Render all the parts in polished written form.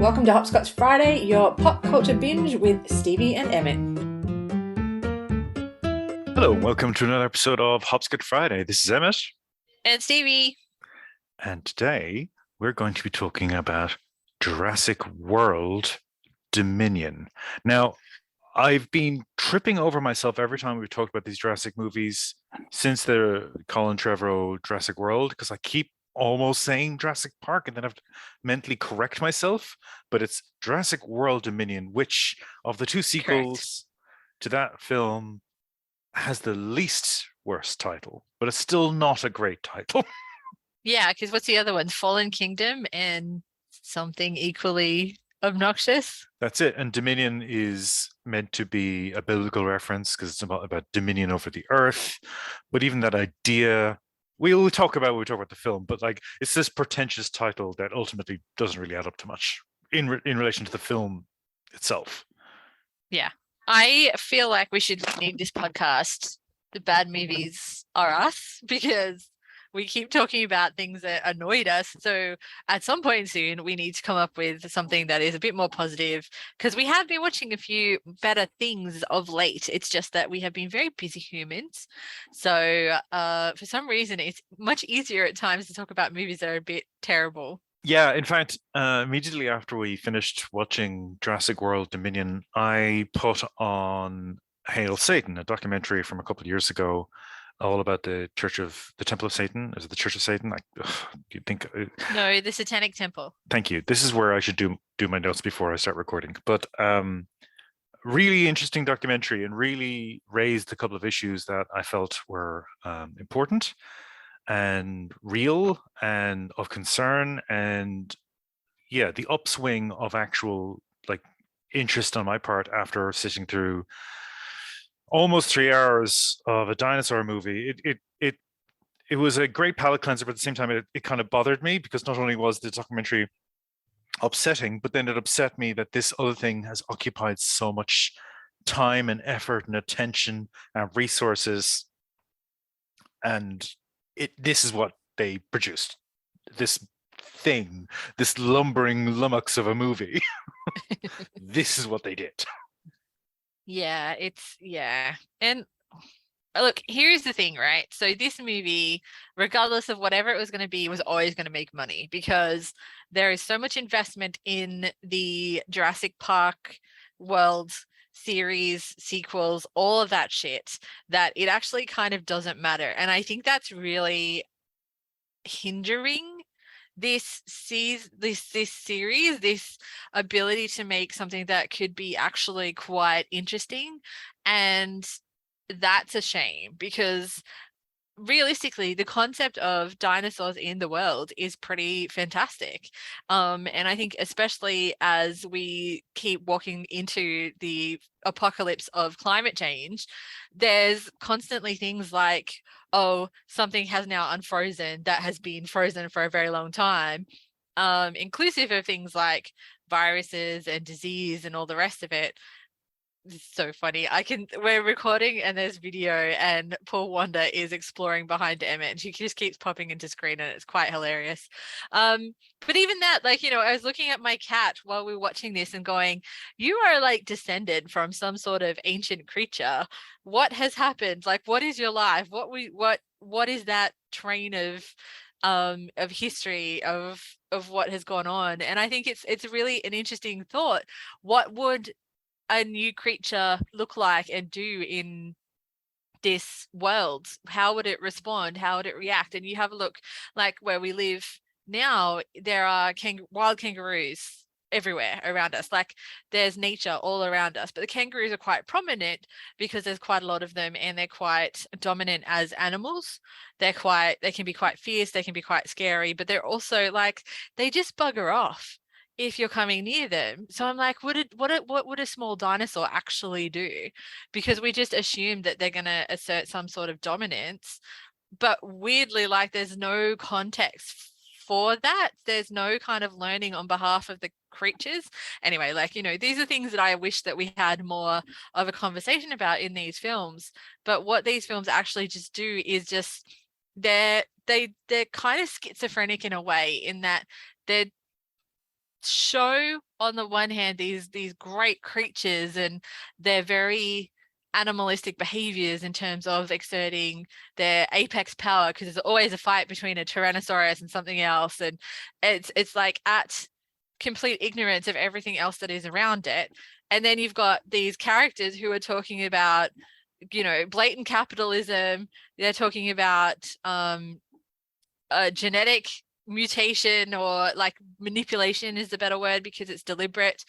welcome to Hopscotch Friday, your pop culture binge with Stevie and Emmett. Hello, welcome to another episode of Hopscotch Friday. This is Emmett. And Stevie. And today we're going to be talking about Jurassic World Dominion. Now, I've been tripping over myself every time we've talked about these Jurassic movies since the Colin Trevorrow Jurassic World, because I keep almost saying Jurassic Park and then I have to mentally correct myself. But it's Jurassic World Dominion, which of the two sequels to that film has the least worst title, but it's still not a great title. Yeah, because what's the other one? Fallen Kingdom and something equally obnoxious. That's it. And Dominion is meant to be a biblical reference because it's about dominion over the earth. But even that idea, we'll talk about when we talk about the film, but like it's this pretentious title that ultimately doesn't really add up to much in relation to the film itself. Yeah. I feel like we should name this podcast The Bad Movies Are Us, because we keep talking about things that annoyed us. So at some point soon, we need to come up with something that is a bit more positive, because we have been watching a few better things of late. It's just that we have been very busy humans. So for some reason, it's much easier at times to talk about movies that are a bit terrible. Yeah, in fact, immediately after we finished watching Jurassic World Dominion, I put on Hail Satan, a documentary from a couple of years ago, all about the Temple of Satan. Is it the Church of Satan? You think? No, the Satanic Temple. Thank you. This is where I should do my notes before I start recording. But really interesting documentary and really raised a couple of issues that I felt were important and real and of concern, and yeah, the upswing of actual like interest on my part after sitting through almost 3 hours of a dinosaur movie. It was a great palate cleanser, but at the same time it kind of bothered me because not only was the documentary upsetting, but then it upset me that this other thing has occupied so much time and effort and attention and resources, and this is what they produced. This thing, this lumbering lummox of a movie. This is what they did. Yeah, And look, here's the thing, right? So this movie, regardless of whatever it was going to be, was always going to make money because there is so much investment in the Jurassic Park world series, sequels, all of that shit, that it actually kind of doesn't matter. And I think that's really hindering this series, this ability to make something that could be actually quite interesting. And that's a shame because realistically the concept of dinosaurs in the world is pretty fantastic, and I think especially as we keep walking into the apocalypse of climate change, there's constantly things like, oh, something has now unfrozen that has been frozen for a very long time, inclusive of things like viruses and disease and all the rest of it. It's so funny. We're recording and there's video and poor Wanda is exploring behind Emmett and she just keeps popping into screen and it's quite hilarious. But even that, I was looking at my cat while we were watching this and going, you are like descended from some sort of ancient creature. What has happened? Like, what is your life? What is that train of history of what has gone on? And I think it's really an interesting thought. What would a new creature look like and do in this world? How would it respond? How would it react? And you have a look, like where we live now, there are wild kangaroos everywhere around us. Like there's nature all around us, but the kangaroos are quite prominent because there's quite a lot of them and they're quite dominant as animals. They can be quite fierce, they can be quite scary, but they're also like, they just bugger off if you're coming near them. So I'm like, what would a small dinosaur actually do? Because we just assume that they're going to assert some sort of dominance, but weirdly, like, there's no context for that. There's no kind of learning on behalf of the creatures. Anyway, these are things that I wish that we had more of a conversation about in these films. But what these films actually just do is just they're kind of schizophrenic in a way, in that they're show on the one hand these great creatures, and they're very animalistic behaviors in terms of exerting their apex power, because there's always a fight between a tyrannosaurus and something else, and it's like at complete ignorance of everything else that is around it. And then you've got these characters who are talking about, blatant capitalism. They're talking about a genetic mutation, or like manipulation is the better word because it's deliberate.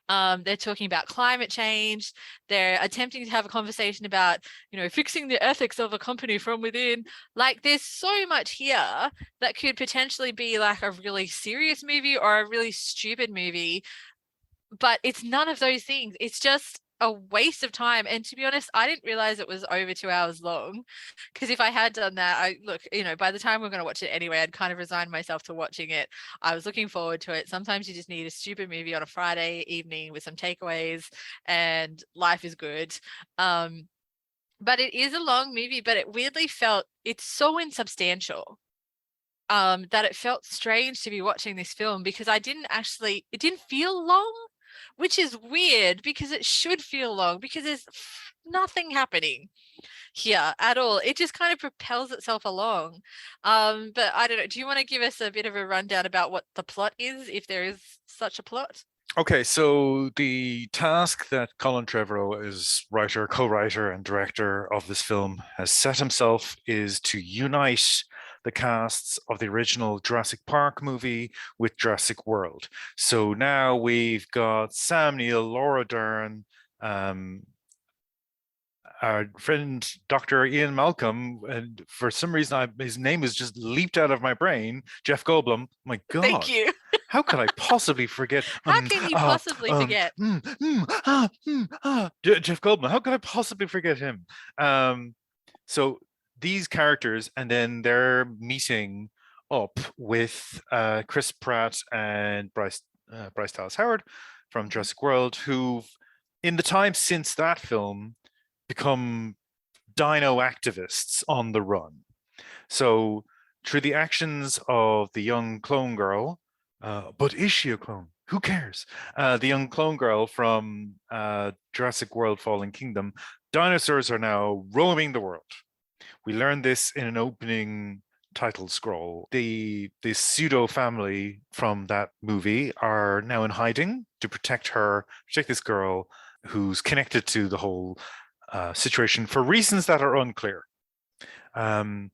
They're talking about climate change. They're attempting to have a conversation about, fixing the ethics of a company from within. Like, there's so much here that could potentially be like a really serious movie or a really stupid movie, but it's none of those things. It's just a waste of time. And to be honest, I didn't realize it was over 2 hours long, because if I had done that, by the time we're going to watch it anyway, I'd kind of resigned myself to watching it. I was looking forward to it. Sometimes you just need a stupid movie on a Friday evening with some takeaways and life is good. But it is a long movie, but it weirdly felt, it's so insubstantial, that it felt strange to be watching this film, because it didn't feel long, which is weird because it should feel long, because there's nothing happening here at all. It just kind of propels itself along. But I don't know. Do you want to give us a bit of a rundown about what the plot is, if there is such a plot? Okay, so the task that Colin Trevorrow, is writer, co-writer, and director of this film, has set himself is to unite the casts of the original Jurassic Park movie with Jurassic World. So now we've got Sam Neill, Laura Dern, our friend Dr. Ian Malcolm, and for some reason his name has just leaped out of my brain, Jeff Goldblum. My God. Thank you. How could I possibly forget? How can you possibly forget? Jeff Goldblum. How could I possibly forget him? So these characters, and then they're meeting up with Chris Pratt and Bryce Dallas Howard from Jurassic World, who've, in the time since that film, become dino activists on the run. So through the actions of the young clone girl, but is she a clone? Who cares? The young clone girl from Jurassic World Fallen Kingdom, dinosaurs are now roaming the world. We learned this in an opening title scroll. The pseudo family from that movie are now in hiding to protect this girl who's connected to the whole situation for reasons that are unclear. I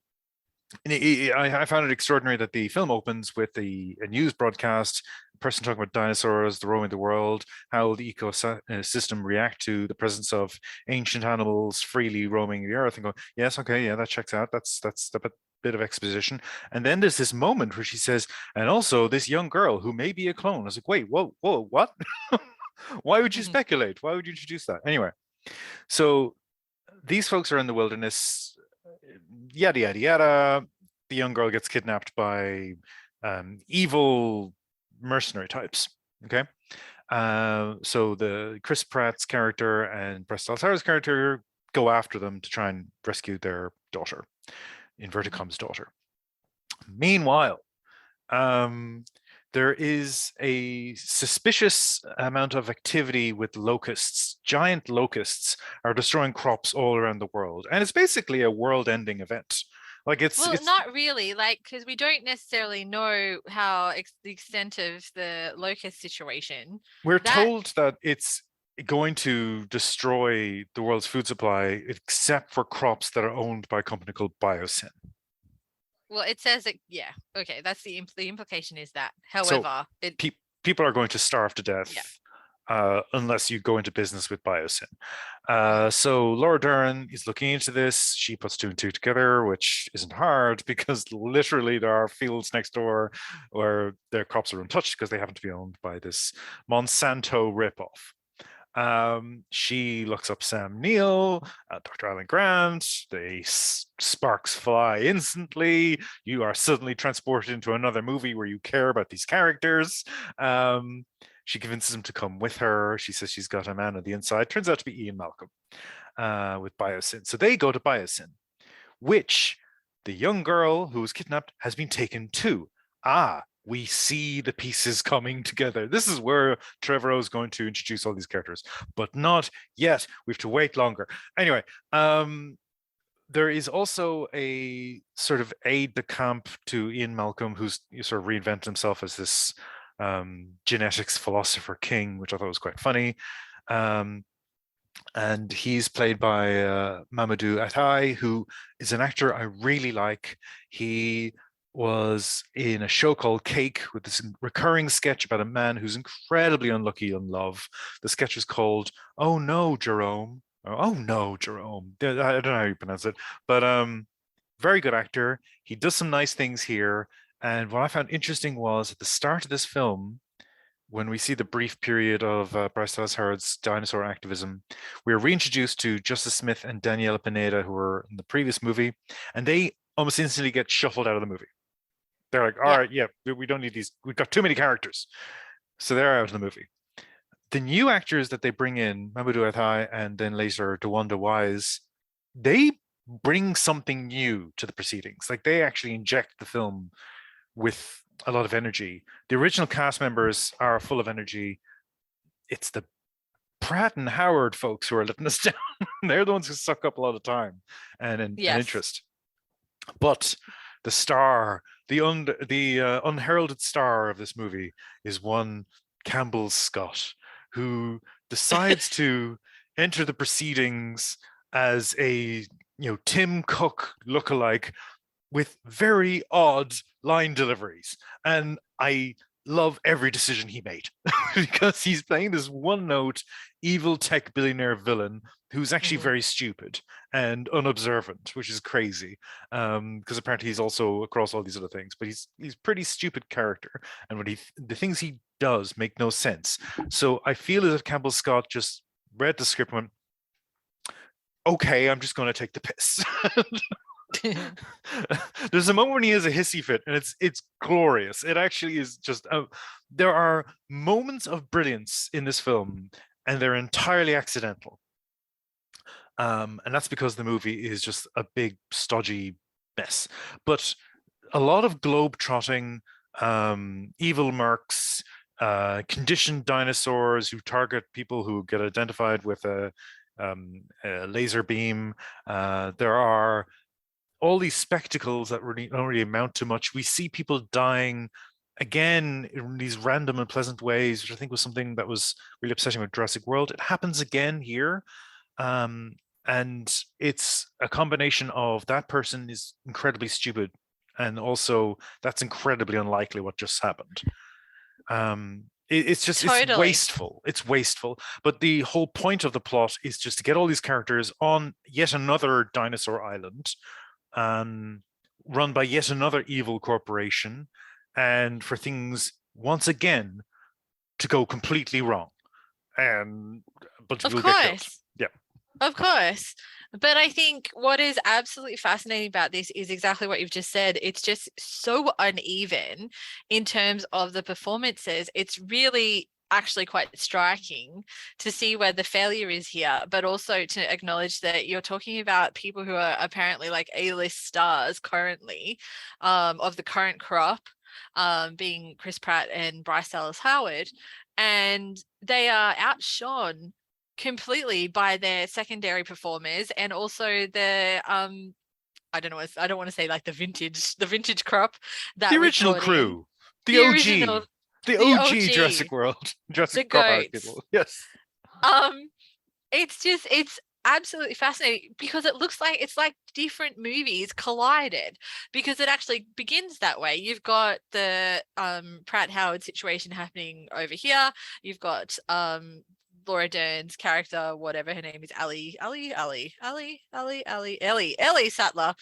found it extraordinary that the film opens with a news broadcast, a person talking about dinosaurs, the roaming the world, how the ecosystem react to the presence of ancient animals freely roaming the earth, and go, yes, okay, yeah, that checks out. That's a bit of exposition. And then there's this moment where she says, and also this young girl who may be a clone. I was like, wait, whoa, what? Why would you speculate? Why would you introduce that? Anyway, so these folks are in the wilderness, yada, yada, yada. The young girl gets kidnapped by evil mercenary types, okay? So the Chris Pratt's character and Bryce Dallas Howard's character go after them to try and rescue their daughter, inverted commas daughter. Meanwhile, there is a suspicious amount of activity with locusts. Giant locusts are destroying crops all around the world. And it's basically a world-ending event. Like it's not really, like, because we don't necessarily know how the extent of the locust situation. We're told that it's going to destroy the world's food supply, except for crops that are owned by a company called Biosyn. Well, it says that, yeah, okay, that's the implication is that. However, so people are going to starve to death, unless you go into business with Biosyn. So Laura Dern is looking into this. She puts two and two together, which isn't hard because literally there are fields next door where their crops are untouched because they happen to be owned by this Monsanto ripoff. She looks up Sam Neill, Dr. Alan Grant. The sparks fly instantly. You are suddenly transported into another movie where you care about these characters. She convinces him to come with her. She says she's got a man on the inside. Turns out to be Ian Malcolm with Biosyn. So they go to Biosyn, which the young girl who was kidnapped has been taken to. we see the pieces coming together. This is where Trevorrow is going to introduce all these characters, but not yet. We have to wait longer. Anyway, there is also a sort of aide de camp to Ian Malcolm, who's sort of reinvented himself as this genetics philosopher king, which I thought was quite funny. And he's played by Mamadou Atai, who is an actor I really like. He was in a show called Cake with this recurring sketch about a man who's incredibly unlucky in love. The sketch is called "Oh No, Jerome." Oh no, Jerome. I don't know how you pronounce it, but very good actor. He does some nice things here. And what I found interesting was at the start of this film, when we see the brief period of Bryce Dallas Howard's dinosaur activism, we are reintroduced to Justice Smith and Daniela Pineda, who were in the previous movie, and they almost instantly get shuffled out of the movie. They're like, all right, yeah, we don't need these. We've got too many characters. So they're out of the movie. The new actors that they bring in, Mamadou Athai and then later DeWanda Wise, they bring something new to the proceedings. Like they actually inject the film with a lot of energy. The original cast members are full of energy. It's the Pratt and Howard folks who are letting us down. They're the ones who suck up a lot of time and interest. But the star, the unheralded star of this movie is one Campbell Scott, who decides to enter the proceedings as a Tim Cook lookalike with very odd line deliveries. And I love every decision he made because he's playing this one-note evil tech billionaire villain who's actually very stupid and unobservant, which is crazy because apparently he's also across all these other things, but he's pretty stupid character, and when the things he does make no sense. So I feel as if Campbell Scott just read the script and went, okay, I'm just going to take the piss. There's a moment when he has a hissy fit, and it's glorious. It actually is just there are moments of brilliance in this film, and they're entirely accidental. And that's because the movie is just a big stodgy mess. But a lot of globe-trotting, evil mercs, conditioned dinosaurs who target people who get identified with a laser beam. There are all these spectacles that really don't really amount to much. We see people dying again in these random and pleasant ways, which I think was something that was really upsetting with Jurassic World. It happens again here. And it's a combination of that person is incredibly stupid, and also that's incredibly unlikely what just happened. It's just it's wasteful. It's wasteful. But the whole point of the plot is just to get all these characters on yet another dinosaur island, run by yet another evil corporation, and for things once again to go completely wrong, and a bunch of people get killed. Yeah, of course. But I think what is absolutely fascinating about this is exactly what you've just said. It's just so uneven in terms of the performances. It's really actually quite striking to see where the failure is here, but also to acknowledge that you're talking about people who are apparently like A-list stars currently, of the current crop, being Chris Pratt and Bryce Dallas Howard, and they are outshone completely by their secondary performers, and also the I don't want to say like the vintage crop, that the original crew, the OG Jurassic World, Jurassic crop people. Yes. It's absolutely fascinating because it looks like it's like different movies collided, because it actually begins that way. You've got the Pratt Howard situation happening over here. You've got Laura Dern's character, whatever her name is, Ellie Sattler,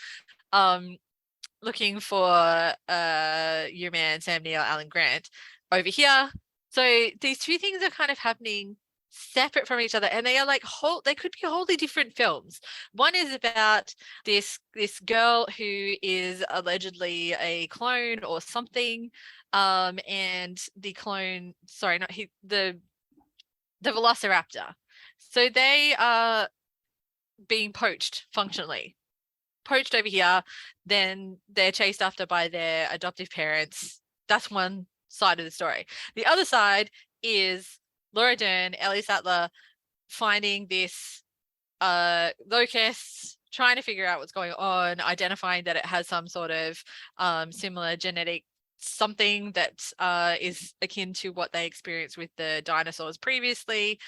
looking for your man Sam Neill, Alan Grant over here. So these two things are kind of happening separate from each other, and they are like they could be wholly different films. One is about this girl who is allegedly a clone or something, and the clone, sorry, not he, the Velociraptor. So they are being poached over here. Then they're chased after by their adoptive parents. that's one side of the story. The other side is Laura Dern, Ellie Sattler finding this locust, trying to figure out what's going on, identifying that it has some sort of similar genetic something that is akin to what they experienced with the dinosaurs previously.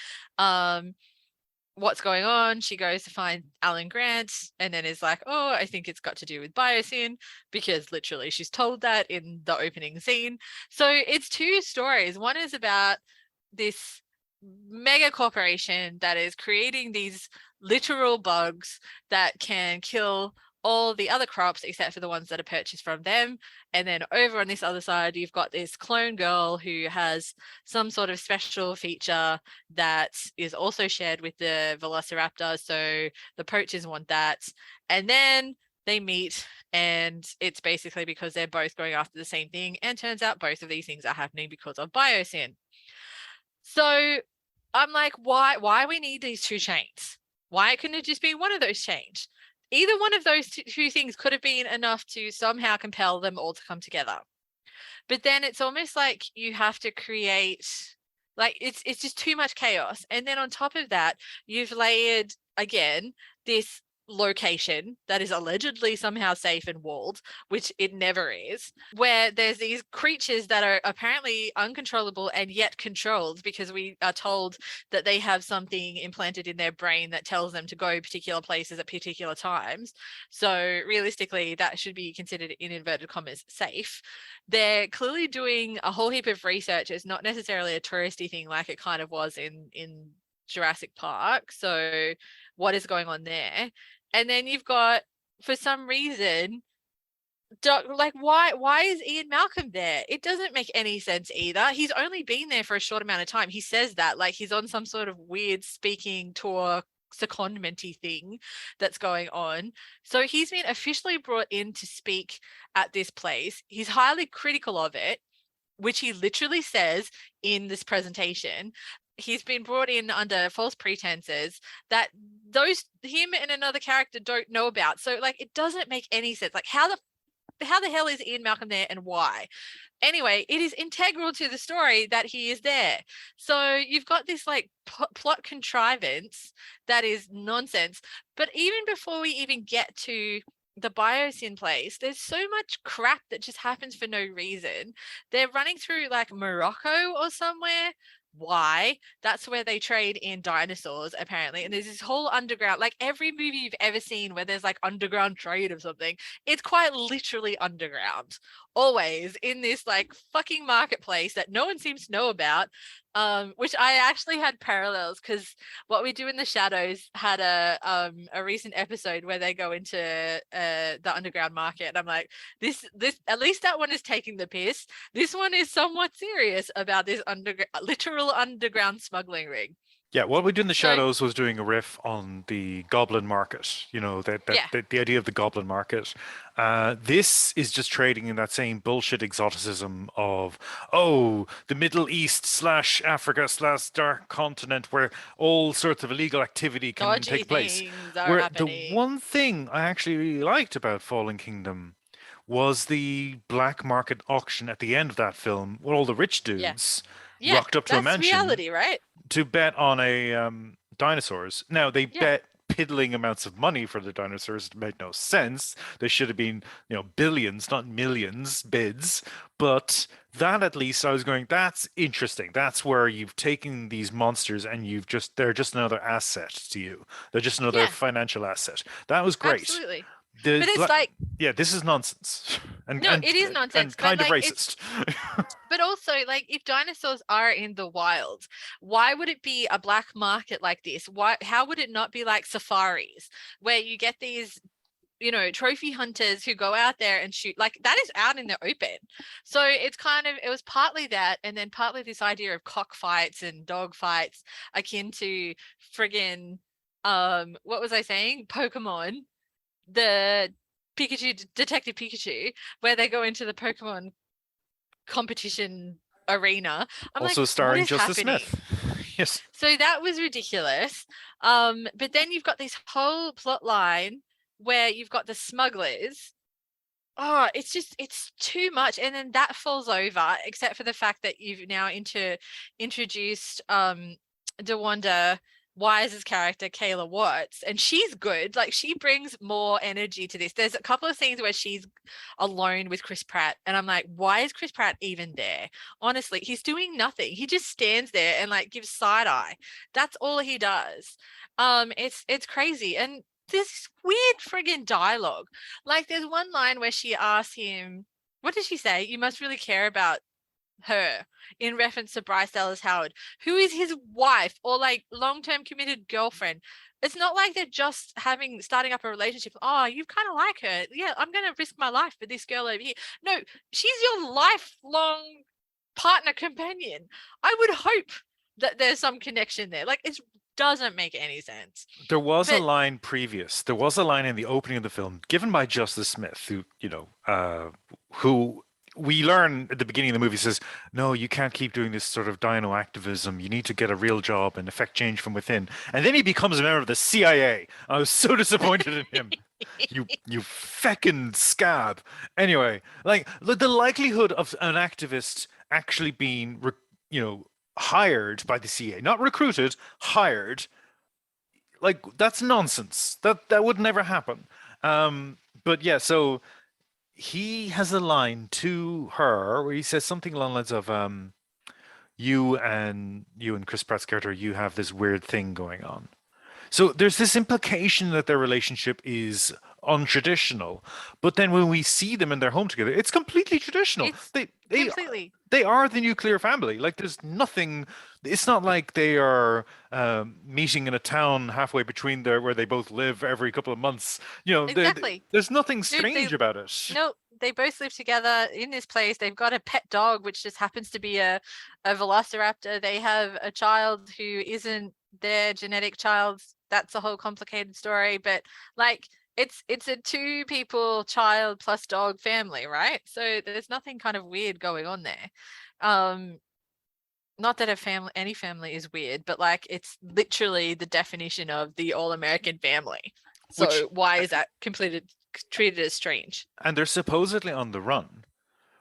What's going on? She goes to find Alan Grant and then is like, oh, I think it's got to do with biosyn, because literally she's told that in the opening scene. So it's two stories. One is about this mega corporation that is creating these literal bugs that can kill all the other crops except for the ones that are purchased from them. And then over on this other side, you've got this clone girl who has some sort of special feature that is also shared with the velociraptor. So the poachers want that. And then they meet, and it's basically because they're both going after the same thing. And turns out both of these things are happening because of biosyn. So I'm like, why we need these two chains? Why couldn't it just be one of those chains? Either one of those two things could have been enough to somehow compel them all to come together. But then it's almost like you have to create, like, it's just too much chaos. And then on top of that, you've layered again this location that is allegedly somehow safe and walled, which it never is, where there's these creatures that are apparently uncontrollable and yet controlled, because we are told that they have something implanted in their brain that tells them to go particular places at particular times. So realistically, that should be considered, in inverted commas, safe. They're clearly doing a whole heap of research. It's not necessarily a touristy thing like it kind of was in Jurassic Park. So what is going on there? And then you've got, for some reason, like, why is Ian Malcolm there? It doesn't make any sense either. He's only been there for a short amount of time. He says that like he's on some sort of weird speaking tour secondment-y thing that's going on. So he's been officially brought in to speak at this place. He's highly critical of it, which he literally says in this presentation. He's been brought in under false pretenses that him and another character don't know about. So like, it doesn't make any sense. Like, how the hell is Ian Malcolm there and why? Anyway, it is integral to the story that he is there. So you've got this like plot contrivance that is nonsense. But even before we even get to the biosyn place, there's so much crap that just happens for no reason. They're running through like Morocco or somewhere. Why? That's where they trade in dinosaurs, apparently. And there's this whole underground, like every movie you've ever seen where there's like underground trade of something, it's quite literally underground, always in this like fucking marketplace that no one seems to know about. Which I actually had parallels, because What We Do in the Shadows had a recent episode where they go into the underground market, and I'm like, this at least that one is taking the piss. This one is somewhat serious about this literal underground smuggling ring. Yeah, What We Do in the Shadows was doing a riff on the goblin market, you know, the idea of the goblin market. This is just trading in that same bullshit exoticism of, oh, the Middle East / Africa / dark continent where all sorts of illegal activity can take place. Where happening. The one thing I actually really liked about Fallen Kingdom was the black market auction at the end of that film, where all the rich dudes rocked up to a mansion. That's reality, right? To bet on a dinosaurs. Now they bet piddling amounts of money for the dinosaurs. It made no sense. They should have been, billions, not millions bids. But that, at least I was going, that's interesting. That's where you've taken these monsters and they're just another asset to you. They're just another financial asset. That was great. Absolutely. But it's like, this is nonsense. And it is nonsense. And kind of racist. But also, like, if dinosaurs are in the wild, why would it be a black market like this? How would it not be like safaris, where you get these, trophy hunters who go out there and shoot? Like, that is out in the open. So it was partly that, and then partly this idea of cockfights and dog fights akin to friggin' what was I saying? Pokemon. The Detective Pikachu, where they go into the Pokemon competition arena. I'm also like, starring Justice Smith. Yes. So that was ridiculous. But then you've got this whole plot line where you've got the smugglers oh, it's too much. And then that falls over, except for the fact that you've now introduced DeWanda Wise's character, Kayla Watts, and she's good. Like, she brings more energy to this. There's a couple of scenes where she's alone with Chris Pratt, and I'm like, why is Chris Pratt even there? Honestly, he's doing nothing. He just stands there and like gives side eye. That's all he does. It's crazy. And this weird friggin' dialogue. Like, there's one line where she asks him, what does she say? You must really care about her, in reference to Bryce Dallas Howard, who is his wife or like long-term committed girlfriend. It's not like they're just starting up a relationship. Oh, you kind of like her. Yeah, I'm going to risk my life for this girl over here. No, she's your lifelong partner companion. I would hope that there's some connection there. Like, it doesn't make any sense. There was a But line previous. There was a line in the opening of the film given by Justice Smith, who we learn at the beginning of the movie says, "No, you can't keep doing this sort of dino activism. You need to get a real job and affect change from within." And then he becomes a member of the CIA. I was so disappointed in him. You feckin' scab. Anyway, like the likelihood of an activist actually being, hired by the CIA, not recruited, hired, like that's nonsense. That would never happen. But yeah, so he has a line to her where he says something along the lines of, you and Chris Pratt's character, you have this weird thing going on. So there's this implication that their relationship is untraditional, but then when we see them in their home together, it's completely traditional. it's They completely. they are the nuclear family. Like there's nothing. It's not like they are meeting in a town halfway between there where they both live every couple of months. Exactly. There's nothing Dude, strange about it. no, they both live together in this place. They've got a pet dog, which just happens to be a velociraptor. They have a child who isn't their genetic child. That's a whole complicated story. But like, it's a two people child plus dog family, right? So there's nothing kind of weird going on there. Not that any family is weird, but like, it's literally the definition of the all-American family. So Which why is that treated as strange? and they're supposedly on the run,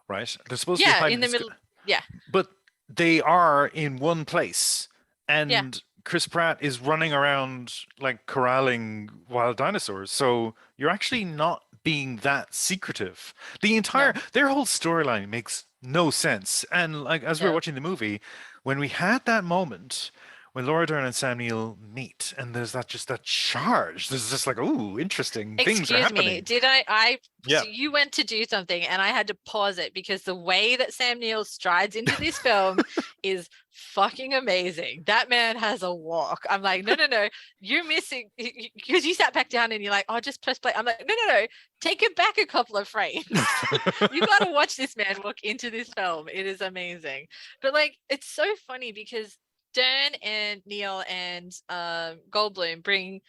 right? They're supposed to be Yeah, hiding in the this, middle. Yeah, but they are in one place, yeah, and Chris Pratt is running around like corralling wild dinosaurs. So you're actually not being that secretive. no, Their whole storyline makes no sense. And like as we were no. watching the movie, when we had that moment when Laura Dern and Sam Neill meet, and there's that charge. There's just like, ooh, interesting things are Excuse me, happening. did so Yeah. you went to do something and I had to pause it because the way that Sam Neill strides into this film is fucking amazing. That man has a walk. I'm like, no, no, no, you're missing, because you sat back down and you're like, oh, just press play. I'm like, no, no, no, take it back a couple of frames. You got to watch this man walk into this film. It is amazing. But like, it's so funny because Dern and Neil and Goldblum bring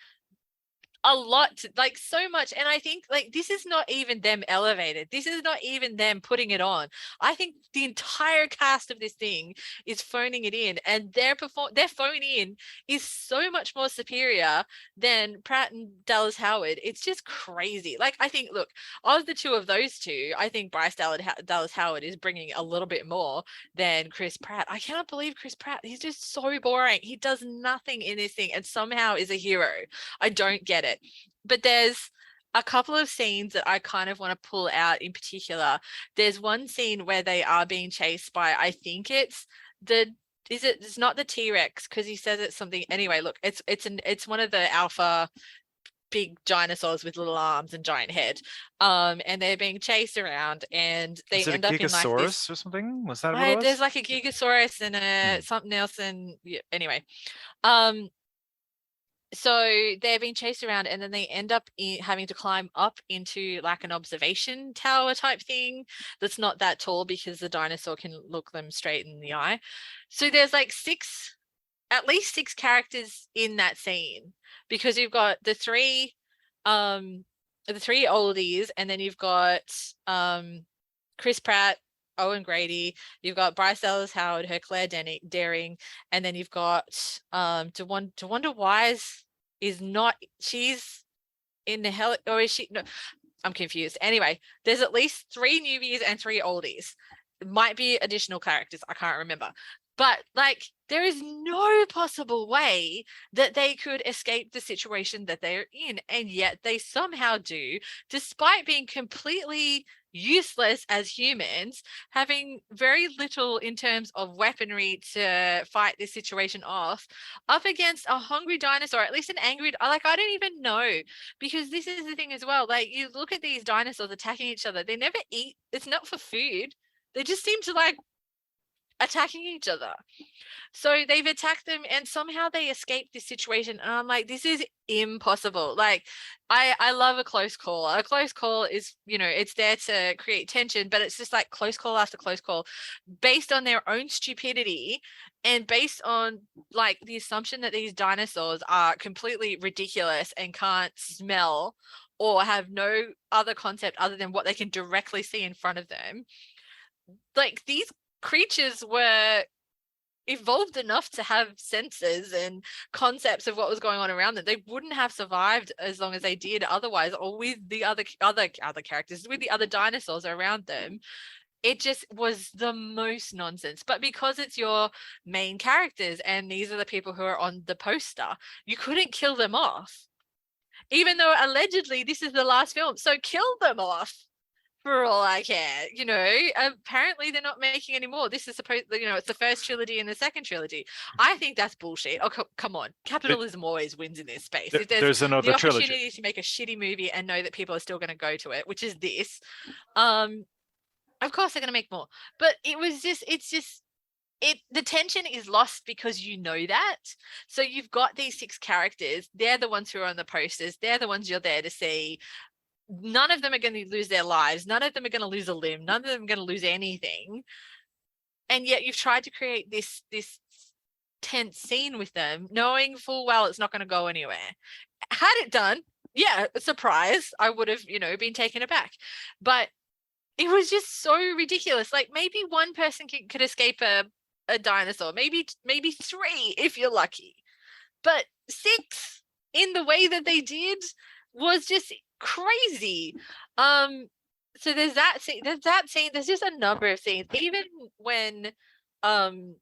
a lot like so much, and I think like this is not even them elevated, this is not even them putting it on. I think the entire cast of this thing is phoning it in, and their phone in is so much more superior than Pratt and Dallas Howard. It's just crazy. Like, I think, look, of the two of those two, I think Dallas Howard is bringing a little bit more than Chris Pratt. I cannot believe Chris Pratt, he's just so boring. He does nothing in this thing and somehow is a hero. I don't get it. But there's a couple of scenes that I kind of want to pull out in particular. There's one scene where they are being chased by, I think it's not the T-Rex, because he says it's something. Anyway, look, it's one of the alpha big dinosaurs with little arms and giant head. And they're being chased around and they Is it a end up in like this. Gigasaurus or something? Was that what it There's was? like a Gigasaurus and a something else, and yeah, anyway. So they're being chased around and then they end up having to climb up into like an observation tower type thing that's not that tall because the dinosaur can look them straight in the eye. So there's like at least six characters in that scene, because you've got the three oldies, and then you've got Chris Pratt, Owen Grady, you've got Bryce Dallas Howard, her Claire Daring, and then you've got DeWanda Wise is not, she's in the hell, or is she? No, I'm confused. Anyway, there's at least 3 newbies and 3 oldies. It might be additional characters. I can't remember. But like, there is no possible way that they could escape the situation that they're in. And yet they somehow do, despite being completely useless as humans, having very little in terms of weaponry to fight this situation off, up against a hungry dinosaur, at least an angry, like, I don't even know, because this is the thing as well. Like, you look at these dinosaurs attacking each other, they never eat. It's not for food. They just seem to like attacking each other. So they've attacked them and somehow they escape this situation. And I'm like, this is impossible. Like, I love a close call. A close call is, you know, it's there to create tension, but it's just like close call after close call based on their own stupidity and based on like the assumption that these dinosaurs are completely ridiculous and can't smell or have no other concept other than what they can directly see in front of them. Like, these creatures were evolved enough to have senses and concepts of what was going on around them. They wouldn't have survived as long as they did otherwise, or with the other characters, with the other dinosaurs around them. It just was the most nonsense. But because it's your main characters and these are the people who are on the poster, you couldn't kill them off, even though allegedly this is the last film. So kill them off. For all I care, you know, apparently they're not making any more. This is supposed, you know, it's the first trilogy and the second trilogy. I think that's bullshit. Oh, come on. Capitalism always wins in this space. If There's another the opportunity trilogy to make a shitty movie and know that people are still going to go to it, which is this, of course they're going to make more. But it was just, the tension is lost because you know that. So you've got these 6 characters. They're the ones who are on the posters. They're the ones you're there to see. None of them are going to lose their lives. None of them are going to lose a limb. None of them are going to lose anything. And yet you've tried to create this tense scene with them, knowing full well it's not going to go anywhere. Had it done, yeah, surprise, I would have, you know, been taken aback. But it was just so ridiculous. Like, maybe one person could escape a dinosaur, maybe 3 if you're lucky. But 6 in the way that they did was just crazy. So there's that scene, there's just a number of scenes. Even when Owen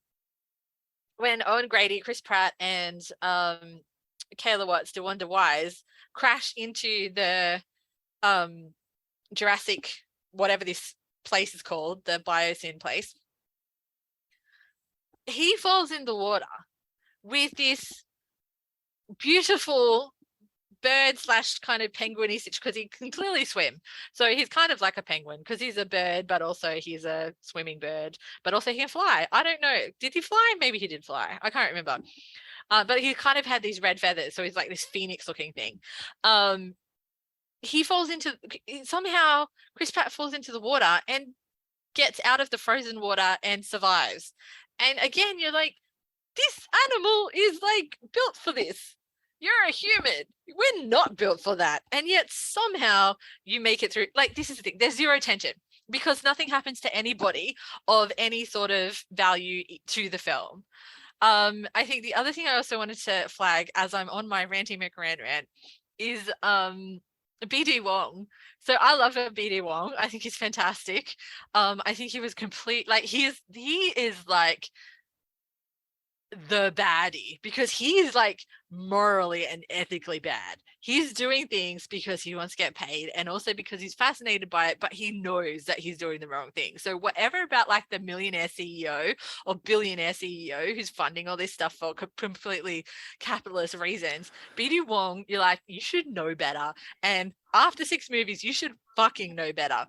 Grady, Chris Pratt, and Kayla Watts, DeWanda Wise crash into the Jurassic, whatever this place is called, the Biosyn place, he falls in the water with this beautiful bird / kind of penguin-y situation, because he can clearly swim. So he's kind of like a penguin because he's a bird, but also he's a swimming bird, but also he can fly. I don't know. Did he fly? Maybe he did fly. I can't remember. But he kind of had these red feathers. So he's like this phoenix looking thing. He falls into, somehow Chris Pratt falls into the water and gets out of the frozen water and survives. And again, you're like, this animal is like built for this. You're a human. We're not built for that. And yet somehow you make it through. Like, this is the thing. There's zero tension because nothing happens to anybody of any sort of value to the film. I think the other thing I also wanted to flag as I'm on my ranty McRant rant is BD Wong. So I love BD Wong. I think he's fantastic. I think he was complete. Like, he is like the baddie because he's like morally and ethically bad. He's doing things because he wants to get paid and also because he's fascinated by it, but he knows that he's doing the wrong thing. So whatever about like the millionaire CEO or billionaire CEO who's funding all this stuff for completely capitalist reasons, BD Wong, you're like, you should know better. And after 6 movies, you should fucking know better.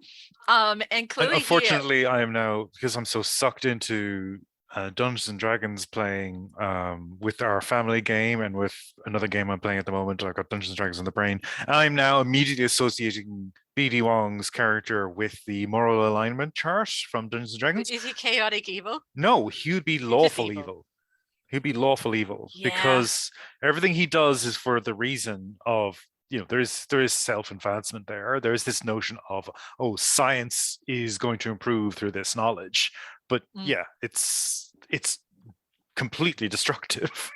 And clearly, and unfortunately, I am now, because I'm so sucked into Dungeons and Dragons playing with our family game and with another game I'm playing at the moment. I've got Dungeons and Dragons in the brain. And I'm now immediately associating BD Wong's character with the moral alignment chart from Dungeons and Dragons. Is he chaotic evil? No, he would be lawful evil. He'd be lawful evil because everything he does is for the reason of, you know, there is self-advancement there. There's this notion of, oh, science is going to improve through this knowledge. But yeah, it's completely destructive.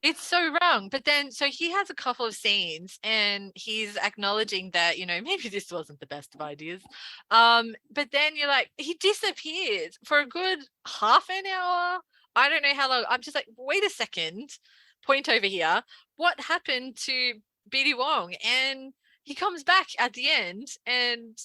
It's so wrong. But then, so he has a couple of scenes and he's acknowledging that, maybe this wasn't the best of ideas. But then you're like, he disappears for a good half an hour. I don't know how long. I'm just like, wait a second, point over here. What happened to BD Wong? And he comes back at the end and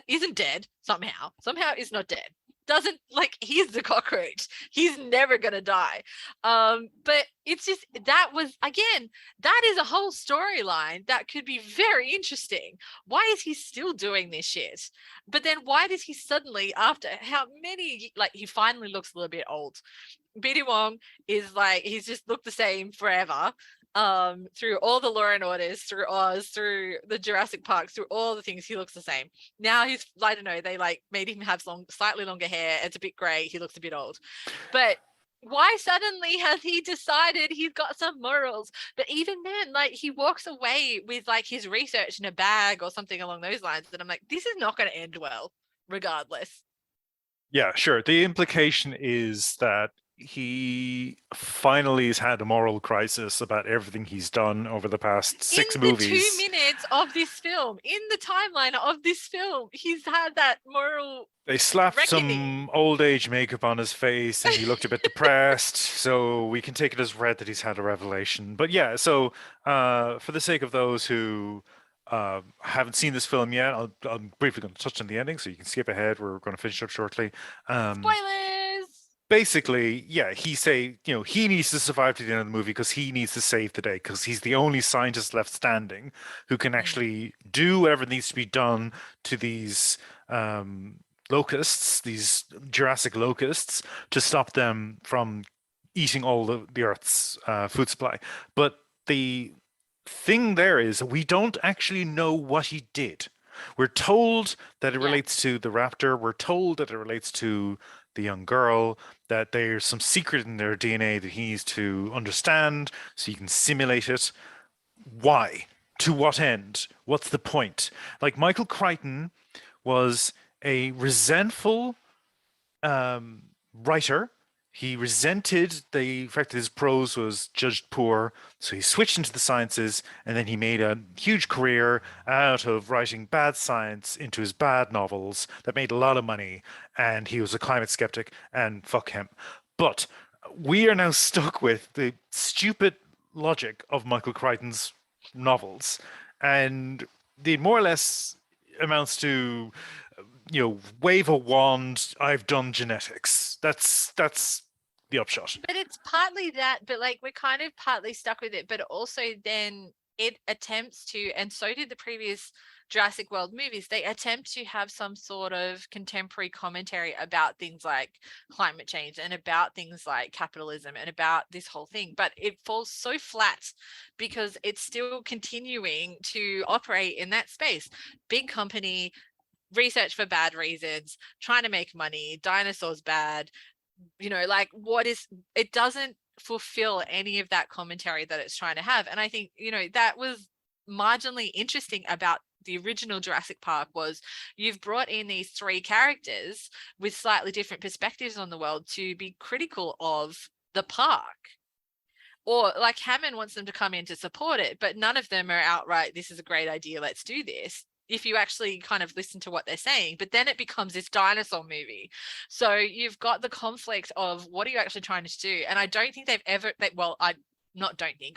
isn't dead somehow. Somehow is not dead. Doesn't, like, he's the cockroach. He's never gonna die. But it's just, that was, again, that is a whole storyline that could be very interesting. Why is he still doing this shit? But then why does he suddenly, after how many, like, he finally looks a little bit old. BD Wong is like, he's just looked the same forever. Through all the Law and Orders, through Oz, through the Jurassic Park, through all the things, he looks the same. Now he's, I don't know, they like made him have slightly longer hair. It's a bit grey. He looks a bit old. But why suddenly has he decided he's got some morals? But even then, like, he walks away with like his research in a bag or something along those lines. And I'm like, this is not going to end well, regardless. Yeah, sure. The implication is that he finally has had a moral crisis about everything he's done over the past six in the movies. 2 minutes of this film, in the timeline of this film, he's had that moral. They slapped reckoning. some old age makeup on his face and he looked a bit depressed. So we can take it as read that he's had a revelation. But yeah, so for the sake of those who haven't seen this film yet, I'm briefly going to touch on the ending so you can skip ahead. We're going to finish up shortly. Spoilers. Basically, yeah, he needs to survive to the end of the movie because he needs to save the day because he's the only scientist left standing who can actually do whatever needs to be done to these locusts, these Jurassic locusts, to stop them from eating all the Earth's food supply. But the thing there is, we don't actually know what he did. We're told that it relates to the raptor. We're told that it relates to the young girl, that there's some secret in their DNA that he needs to understand so he can simulate it. Why? To what end? What's the point? Like Michael Crichton was a resentful writer. He resented the fact that his prose was judged poor, so he switched into the sciences, and then he made a huge career out of writing bad science into his bad novels that made a lot of money, and he was a climate skeptic, and fuck him. But we are now stuck with the stupid logic of Michael Crichton's novels, and it more or less amounts to wave a wand, I've done genetics. That's the upshot. But it's partly that, but like we're kind of partly stuck with it, but also then it attempts to, and so did the previous Jurassic World movies, they attempt to have some sort of contemporary commentary about things like climate change and about things like capitalism and about this whole thing. But it falls so flat because it's still continuing to operate in that space. Big company, research for bad reasons, trying to make money, dinosaurs bad, like it doesn't fulfill any of that commentary that it's trying to have. And I think, that was marginally interesting about the original Jurassic Park was you've brought in these three characters with slightly different perspectives on the world to be critical of the park. Or like Hammond wants them to come in to support it, but none of them are outright, this is a great idea, let's do this. If you actually kind of listen to what they're saying, but then it becomes this dinosaur movie. So you've got the conflict of what are you actually trying to do? And I don't think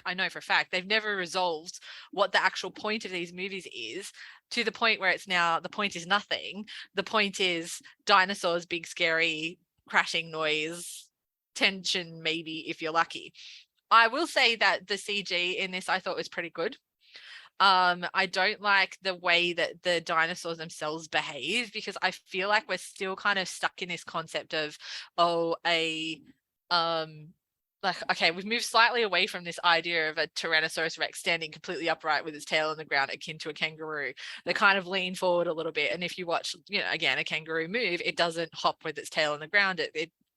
I know for a fact, they've never resolved what the actual point of these movies is, to the point where it's now, the point is nothing. The point is dinosaurs, big, scary, crashing noise, tension, maybe if you're lucky. I will say that the CG in this I thought was pretty good. I don't like the way that the dinosaurs themselves behave because I feel like we're still kind of stuck in this concept of, okay, we've moved slightly away from this idea of a Tyrannosaurus Rex standing completely upright with its tail on the ground, akin to a kangaroo. They kind of lean forward a little bit, and if you watch, again, a kangaroo move, it doesn't hop with its tail on the ground.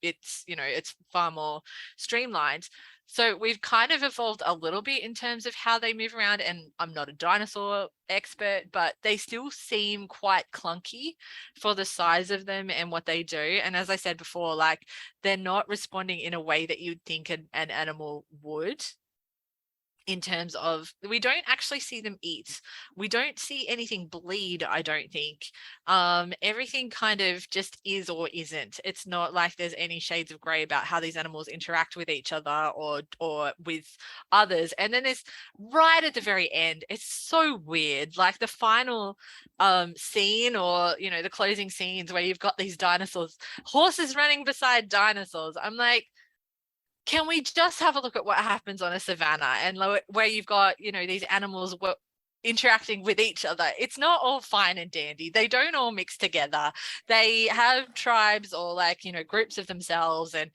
It's far more streamlined. So we've kind of evolved a little bit in terms of how they move around, and I'm not a dinosaur expert, but they still seem quite clunky for the size of them and what they do. And as I said before, like they're not responding in a way that you'd think an animal would. in terms of we don't actually see them eat. We don't see anything bleed, I don't think. Everything kind of just is or isn't. It's not like there's any shades of gray about how these animals interact with each other or with others. And then there's right at the very end, it's so weird, like the final scene, or the closing scenes where you've got these dinosaurs, horses running beside dinosaurs. I'm like, can we just have a look at what happens on a savanna and where you've got, these animals interacting with each other? It's not all fine and dandy. They don't all mix together. They have tribes or groups of themselves and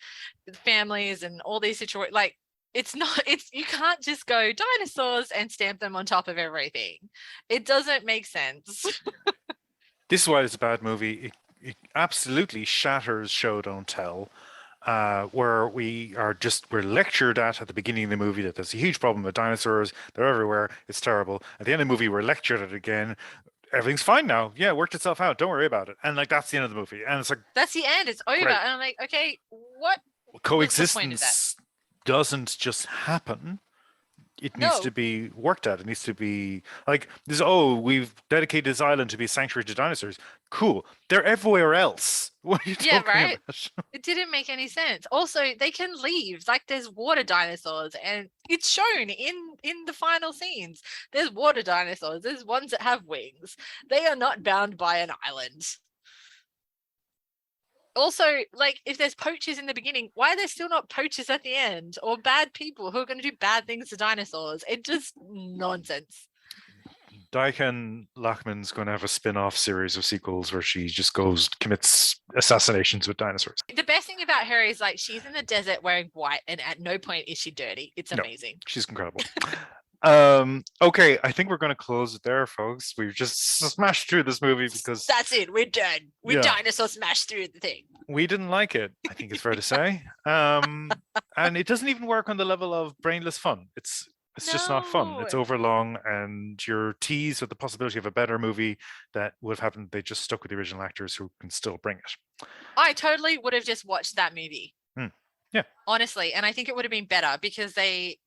families and all these situations. Like, you can't just go dinosaurs and stamp them on top of everything. It doesn't make sense. This is why it's a bad movie. It absolutely shatters show don't tell. Where we're lectured at the beginning of the movie that there's a huge problem with dinosaurs. They're everywhere. It's terrible. At the end of the movie, we're lectured at it again. Everything's fine now. Yeah, it worked itself out. Don't worry about it. And that's the end of the movie. And it's like, that's the end. It's over. Great. And I'm like, okay, what? Coexistence doesn't just happen. It needs to be worked at. It needs to be like this. Oh, we've dedicated this island to be a sanctuary to dinosaurs. Cool. They're everywhere else. What are you talking right? about? It didn't make any sense. Also, they can leave. Like, there's water dinosaurs, and it's shown in the final scenes. There's water dinosaurs. There's ones that have wings. They are not bound by an island. Also, like, if there's poachers in the beginning, why are there still not poachers at the end, or bad people who are going to do bad things to dinosaurs? It just nonsense. Diane Lachman's going to have a spin-off series of sequels where she just commits assassinations with dinosaurs. The best thing about her is, like, she's in the desert wearing white, and at no point is she dirty. It's amazing. No, she's incredible. Okay, I think we're going to close it there, folks. We've just smashed through this movie because that's it. We're done. We dinosaur smashed through the thing. We didn't like it, I think it's fair to say. And it doesn't even work on the level of brainless fun. It's just not fun. It's overlong, and you're teased with the possibility of a better movie that would have happened. They just stuck with the original actors who can still bring it. I totally would have just watched that movie. Yeah. Honestly, and I think it would have been better because they,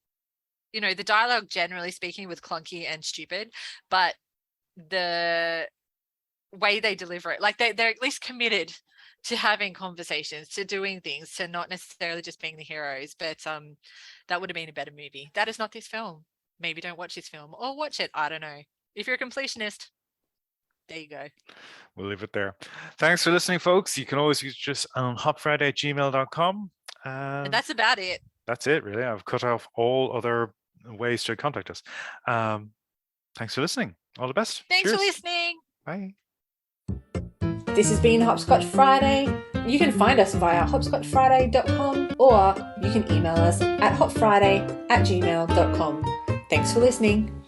the dialogue, generally speaking, was clunky and stupid, but the way they deliver it, like they're at least committed to having conversations, to doing things, to not necessarily just being the heroes. But that would have been a better movie. That is not this film. Maybe don't watch this film, or watch it. I don't know. If you're a completionist, there you go. We'll leave it there. Thanks for listening, folks. You can always reach us on hopfriday@gmail.com. And that's about it. That's it, really. I've cut off all other ways to contact us. Thanks for listening. All the best. Thanks for listening. Bye. This has been Hopscotch Friday. You can find us via hopscotchfriday.com, or you can email us at hopfriday@gmail.com. Thanks for listening.